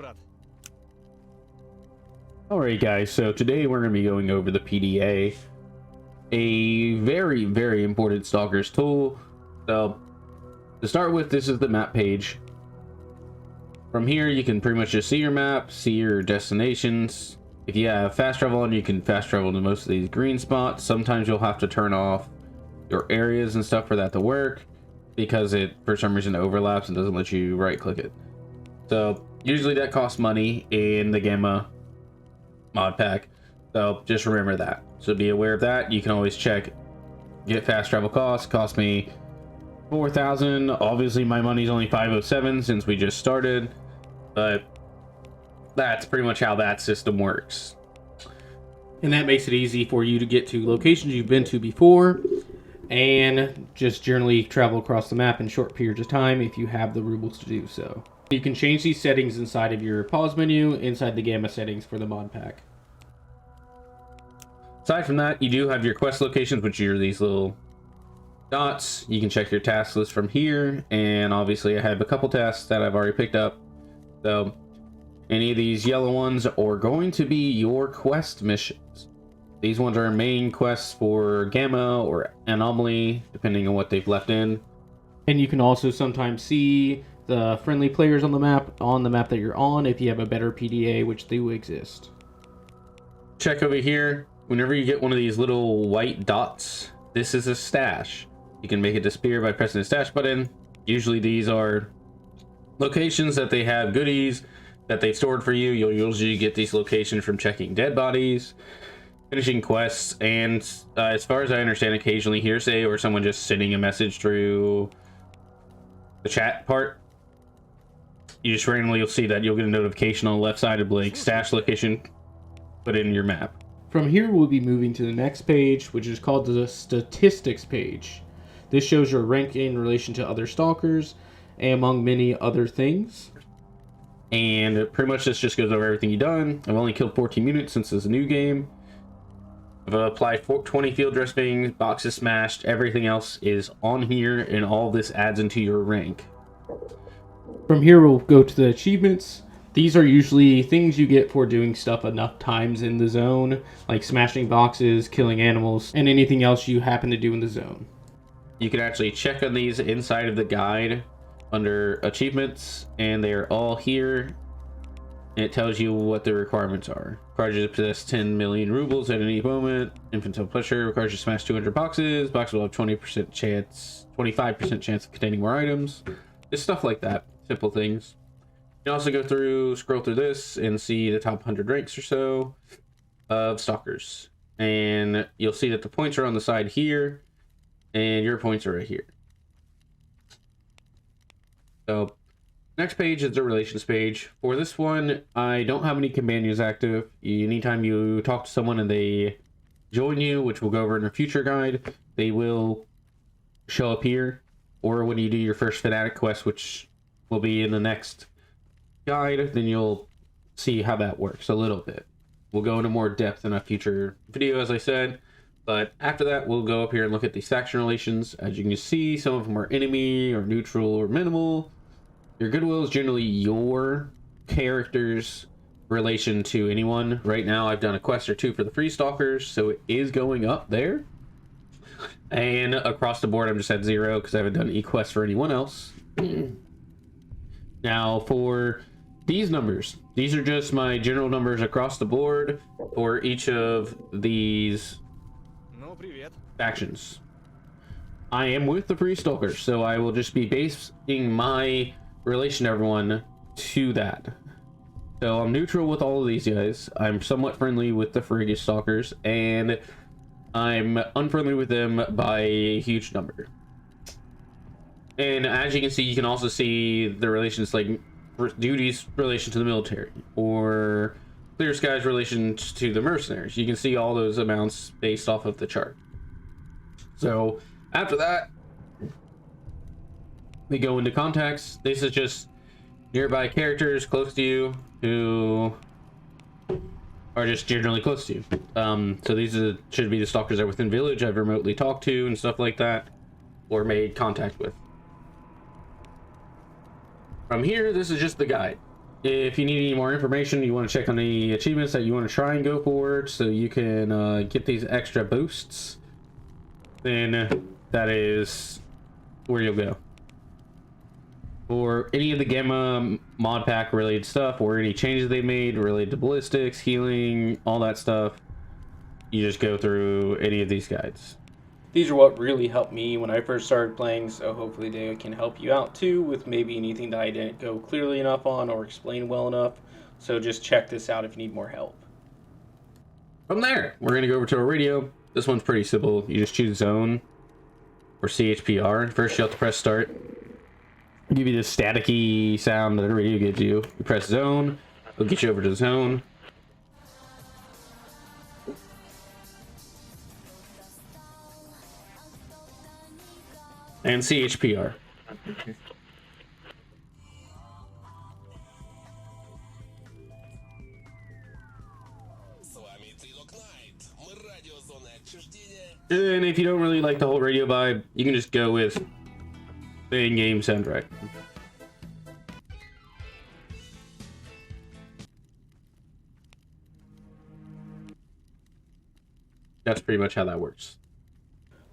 брат. Alright guys, so today we're going to be going over the PDA, a very, very important Stalkers tool. So, to start with, this is the map page. From here, you can pretty much just see your map, see your destinations. If you have fast travel on, you can fast travel to most of these green spots. Sometimes you'll have to turn off your areas and stuff for that to work, because it, for some reason, overlaps and doesn't let you right-click it. So, usually that costs money in the Gamma mod pack, so just remember that. So be aware of that. You can always check get fast travel cost me 4,000. Obviously my money's only 507 since we just started, but that's pretty much how that system works, and that makes it easy for you to get to locations you've been to before and just generally travel across the map in short periods of time if you have the rubles to do so. You can change these settings inside of your pause menu inside the Gamma settings for the mod pack. Aside from that, you do have your quest locations, which are these little dots. You can check your task list from here, and obviously I have a couple tasks that I've already picked up. So any of these yellow ones are going to be your quest missions. These ones are main quests for Gamma or Anomaly, depending on what they've left in. And you can also sometimes see the friendly players on the map that you're on if you have a better PDA, which do exist. Check over here. Whenever you get one of these little white dots, this is a stash. You can make it disappear by pressing the stash button. Usually these are locations that they have goodies that they've stored for you. You'll usually get these locations from checking dead bodies, finishing quests, and as far as I understand, occasionally hearsay or someone just sending a message through the chat part. You just randomly, you'll see that you'll get a notification on the left side of like stash location, put it in your map. From here, we'll be moving to the next page, which is called the statistics page. This shows your rank in relation to other Stalkers, and among many other things. And pretty much this just goes over everything you've done. I've only killed 14 units since this new game. I've applied 20 field dress bings, boxes smashed, everything else is on here, and all this adds into your rank. From here, we'll go to the achievements. These are usually things you get for doing stuff enough times in the zone, like smashing boxes, killing animals, and anything else you happen to do in the zone. You can actually check on these inside of the guide under achievements, and they're all here. And it tells you what the requirements are. Requires you to possess 10 million rubles at any moment. Infantile pressure requires you to smash 200 boxes. Boxes will have 20% chance, 25% chance of containing more items. Just stuff like that. Simple things. You can also go through, scroll through this, and see the top 100 ranks or so of Stalkers. And you'll see that the points are on the side here, and your points are right here. So, next page is the relations page. For this one, I don't have any companions active. Anytime you talk to someone and they join you, which we'll go over in a future guide, they will show up here. Or when you do your first fanatic quest, which will be in the next guide, then you'll see how that works a little bit. We'll go into more depth in a future video, as I said, but after that we'll go up here and look at the faction relations. As you can see, some of them are enemy or neutral or minimal. Your goodwill is generally your character's relation to anyone. Right now I've done a quest or two for the free Stalkers, so it is going up there, and across the board I'm just at 0 because I haven't done any quests for anyone else. Now for these numbers, these are just my general numbers across the board for each of these factions. I am with the free Stalkers, so I will just be basing my relation to everyone to that. So I'm neutral with all of these guys. I'm somewhat friendly with the free Stalkers, and I'm unfriendly with them by a huge number. And as you can see, you can also see the relations, like duties relation to the military, or Clear Sky's relation to the mercenaries. You can see all those amounts based off of the chart. So after that, we go into contacts. This is just nearby characters close to you who are just generally close to you. So these should be the Stalkers that are within village I've remotely talked to and stuff like that, or made contact with. From here, this is just the guide. if you need any more information, you want to check on any achievements that you want to try and go for, so you can get these extra boosts, then that is where you'll go. For any of the Gamma mod pack related stuff, or any changes they made related to ballistics, healing, all that stuff, you just go through any of these guides. These are what really helped me when I first started playing, so hopefully they can help you out too with maybe anything that I didn't go clearly enough on or explain well enough. So just check this out if you need more help. From there, we're going to go over to our radio. This one's pretty simple. You just choose zone or CHPR. First, you have to press start. Give you this staticky sound that the radio gives you. You press zone, it'll get you over to the zone. And CHPR. And if you don't really like the whole radio vibe, you can just go with the in-game soundtrack. That's pretty much how that works.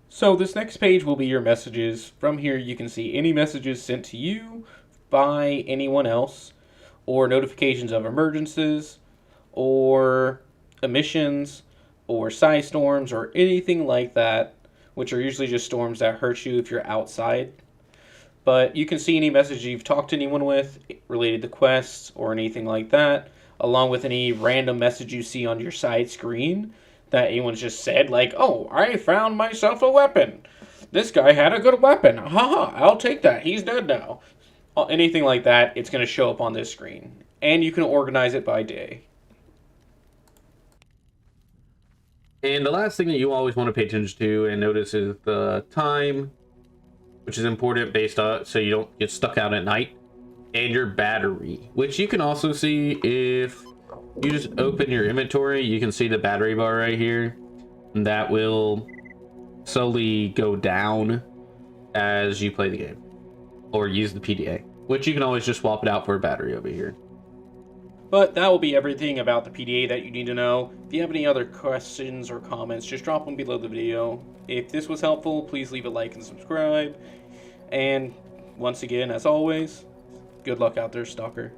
So this next page will be your messages. From here you can see any messages sent to you by anyone else, or notifications of emergencies, or emissions, or psi storms, or anything like that, which are usually just storms that hurt you if you're outside. But you can see any message you've talked to anyone with related to quests or anything like that, along with any random message you see on your side screen that anyone's just said, like, oh, I found myself a weapon. This guy had a good weapon. Haha, I'll take that. He's dead now. Anything like that, it's going to show up on this screen. And you can organize it by day. And the last thing that you always want to pay attention to and notice is the time, which is important based on so you don't get stuck out at night, and your battery, which you can also see if you just open your inventory. You can see the battery bar right here, and that will slowly go down as you play the game or use the PDA, which you can always just swap it out for a battery over here. But that will be everything about the PDA that you need to know. If you have any other questions or comments, just drop them below the video. If this was helpful, please leave a like and subscribe. And once again, as always, good luck out there, Stalker.